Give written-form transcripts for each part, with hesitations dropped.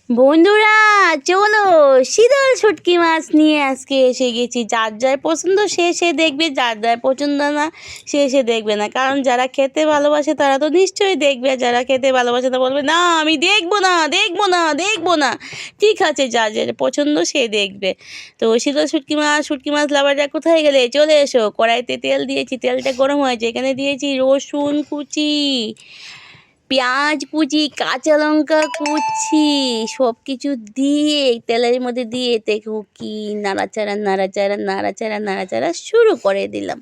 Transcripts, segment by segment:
বন্ধুরা চলো শীতল শুটকি মাছ নিয়ে আজকে এসে গেছি। যার যার পছন্দ সে সে দেখবে, যার যার পছন্দ না সে সে দেখবে না। কারণ যারা খেতে ভালোবাসে তারা তো নিশ্চয়ই দেখবে, আর যারা খেতে ভালোবাসে তা বলবে না আমি দেখবো না দেখবো না দেখবো না। ঠিক আছে, যার যার পছন্দ সে দেখবে। তো শীতল শুটকি মাছ লাভাররা কোথায় গেলে চলে এসো। কড়াইতে তেল দিয়েছি, তেলটা গরম হয়েছে, এখানে দিয়েছি রসুন কুচি, পেঁয়াজ কুচি, কাঁচা লঙ্কা কুচি, সব কিছু দিয়ে তেলের মধ্যে দিয়ে দেখো কি নাড়াচাড়া নাড়াচাড়া নাড়াচাড়া নাড়াচাড়া শুরু করে দিলাম।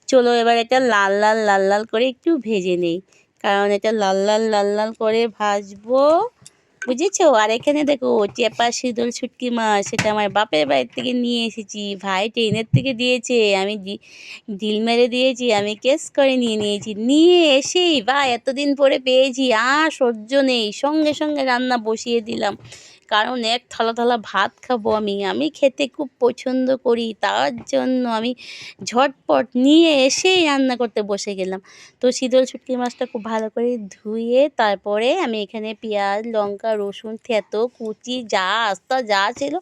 চলো এবার এটা লাল লাল লাল লাল করে একটু ভেজে নেই, কারণ এটা লাল লাল লাল লাল করে ভাজবো, বুঝেছো। আর এখানে দেখো চেপা শীতল শুটকি মাছ, সেটা আমার বাপের বাড়ির থেকে নিয়ে এসেছি, ভাই ট্রেনের থেকে দিয়েছে, আমি ডিল মেরে দিয়েছি, আমি কেস করে নিয়েছি। নিয়ে এসেই বা এতদিন পরে পেয়েছি, আর সহ্য নেই, সঙ্গে সঙ্গে রান্না বসিয়ে দিলাম। কারণ এক থালা থালা ভাত খাবো আমি, আমি খেতে খুব পছন্দ করি, তার জন্য আমি ঝটপট নিয়ে এসেই রান্না করতে বসে গেলাম। তো শীতল শুটকি মাছটা খুব ভালো করে ধুয়ে তারপরে আমি এখানে পেঁয়াজ লঙ্কা রসুন থেতো কুচি যা আস্তা যা ছিল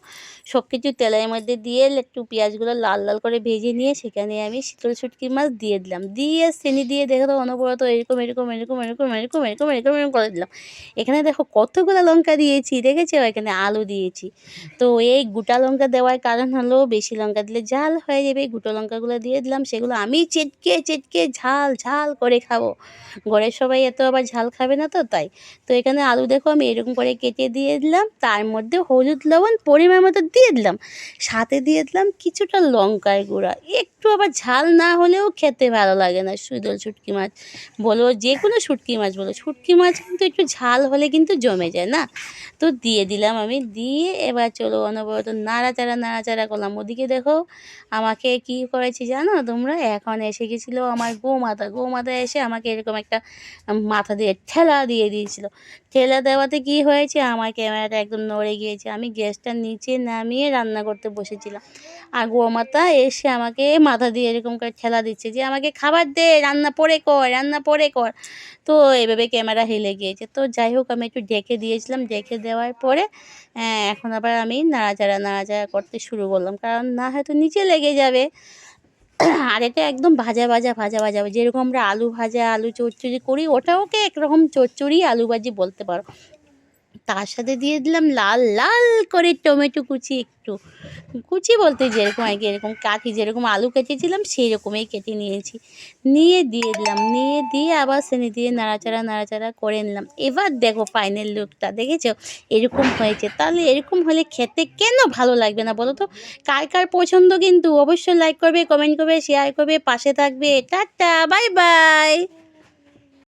সব কিছু তেলের মধ্যে দিয়ে একটু পেঁয়াজগুলো লাল লাল করে ভেজে নিয়ে সেখানে আমি শীতল শুটকি মাছ দিয়ে দিলাম, দিয়ে চিনি দিয়ে দেখো তো অনবরত এরকম এরকম এরকম এরকম এরকম এরকম এরকম এরকম করে দিলাম। এখানে দেখো কতগুলো লঙ্কা দিয়েছি, দেখেছো, এখানে আলু দিয়েছি। তো এই গোটা লঙ্কা দেওয়ার কারণ হলো বেশি লঙ্কা দিলে ঝাল হয়ে যাবে, গোটা লঙ্কাগুলো দিয়ে দিলাম, সেগুলো আমি চেটকে চেটকে ঝাল ঝাল করে খাবো। ঘরের সবাই এত আবার ঝাল খাবে না, তো তাই। তো এখানে আলু দেখো আমি এরকম করে কেটে দিয়ে দিলাম, তার মধ্যে হলুদ লবণ পরিমাণ মতো দিয়ে দিলাম, সাথে দিয়ে দিলাম কিছুটা লঙ্কার গুঁড়া। একটু আবার ঝাল না হলেও খেতে ভালো লাগে না শীতল শুটকি মাছ বলো, যে কোনো শুটকি মাছ বলো, শুটকি মাছ কিন্তু একটু ঝাল হলে কিন্তু জমে যায় না। তো দিয়ে দিলাম আমি, দিয়ে এবার চলো অনবরত নাড়াচাড়া নাড়াচাড়া করলাম। ওদিকে দেখো আমাকে কি করেছি জানো তোমরা, এখন এসে গেছিলো আমার গোমাতা এসে আমাকে এরকম একটা মাথা দিয়ে ঠেলা দিয়ে দিয়েছিল। ঠেলা দেওয়াতে কি হয়েছে, আমার ক্যামেরাটা একদম নড়ে গিয়েছে, আমি গ্যাসটা নিচে নামিয়ে রান্না করতে বসেছিলাম, আর গোমাতা এসে আমাকে মাথা দিয়ে এরকম করে ঠেলা দিচ্ছে যে আমাকে খাবার দে, রান্না পরে কর রান্না পরে কর। তো এভাবে ক্যামেরা হেলে গিয়েছে। তো যাই হোক আমি একটু ঢেকে দিয়েছিলাম, ঢেকে দেওয়ার পরে এখন আবার আমি নাড়াচাড়া নাড়াচাড়া করতে শুরু করলাম, কারণ না হয়তো নিচে লেগে যাবে। আর এটা একদম ভাজা ভাজা ভাজা ভাজা, যেরকম আমরা আলু ভাজা আলু চচ্চড়ি করি, ওটাওকে একরকম চচ্চড়ি আলু ভাজি বলতে পারো। তার সাথে দিয়ে দিলাম লাল লাল করে টমেটো কুচি, একটু কুচি বলতে যেরকম আর কি, এরকম কাঠি যেরকম আলু কেটেছিলাম সেই রকমই কেটে নিয়েছি, নিয়ে দিয়ে দিলাম, নিয়ে দিয়ে আবার চিনি দিয়ে নাড়াচাড়া নাড়াচাড়া করে নিলাম। এবার দেখো ফাইনাল লুকটা, দেখেছো এরকম হয়েছে। তাহলে এরকম হলে খেতে কেন ভালো লাগবে না বলো তো। কার কার পছন্দ কিন্তু অবশ্যই লাইক করবে, কমেন্ট করবে, শেয়ার করবে, পাশে থাকবে। Tata bye bye.